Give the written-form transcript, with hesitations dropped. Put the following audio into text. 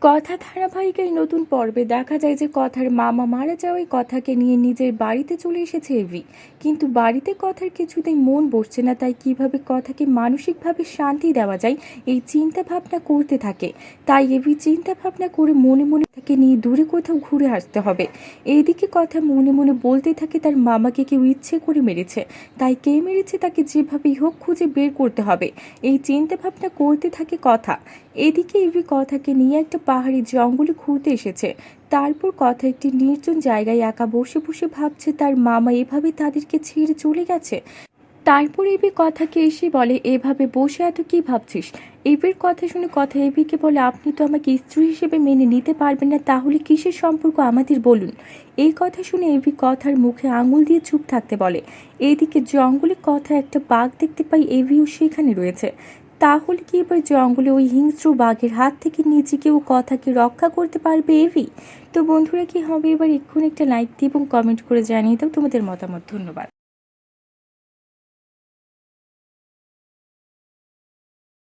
কথা ধারাবাহিকের নতুন পর্বে দেখা যায় যে কথার মামা মারা যাওয়ায় কথাকে নিয়ে নিজের বাড়িতে চলে এসেছে এভি। কিন্তু বাড়িতে কথার কিছুতেই মন বসছে না, তাই কিভাবে কথাকে মানসিকভাবে শান্তি দেওয়া যায় এই চিন্তা ভাবনা করতে থাকে। তাই এভি চিন্তা ভাবনা করে মনে মনে তাকে নিয়ে দূরে কোথাও ঘুরে আসতে হবে। এইদিকে কথা মনে মনে বলতে থাকে তার মামাকে কেউ ইচ্ছে করে মেরেছে, তাই কে মেরেছে তাকে যেভাবেই হোক খুঁজে বের করতে হবে। এই চিন্তা ভাবনা করতে থাকে কথা। এদিকে ইভি কথাকে নিয়ে একটা পাহাড়ি জঙ্গলে ঘুরতে এসেছে। তারপর কথা একটি নির্জন জায়গায় একা বসে বসে ভাবছে তার মামা এভাবে তাদেরকে ছেড়ে চলে গেছে। তারপর এভি কথাকে এসে বলে, এভাবে বসে এত কি ভাবছিস? এভির কথা শুনে কথা এভিকে বলে, আপনি তো আমাকে স্ত্রী হিসেবে মেনে নিতে পারবেন না, তাহলে কিসের সম্পর্ক আমাদের বলুন। এই কথা শুনে এভি কথার মুখে আঙুল দিয়ে চুপ থাকতে বলে। এইদিকে জঙ্গলে কথা একটা বাঘ দেখতে পাই, এভিও সেখানে রয়েছে। তাহলে কি এবার জঙ্গলে ওই হিংস্র বাঘের হাত থেকে নিজেকে ও কথাকে রক্ষা করতে পারবে এভি? তো বন্ধুরা, কি হবে এবার? এক্ষুনি একটা লাইক দিয়ে এবং কমেন্ট করে জানিয়ে দাও তোমাদের মতামত। ধন্যবাদ।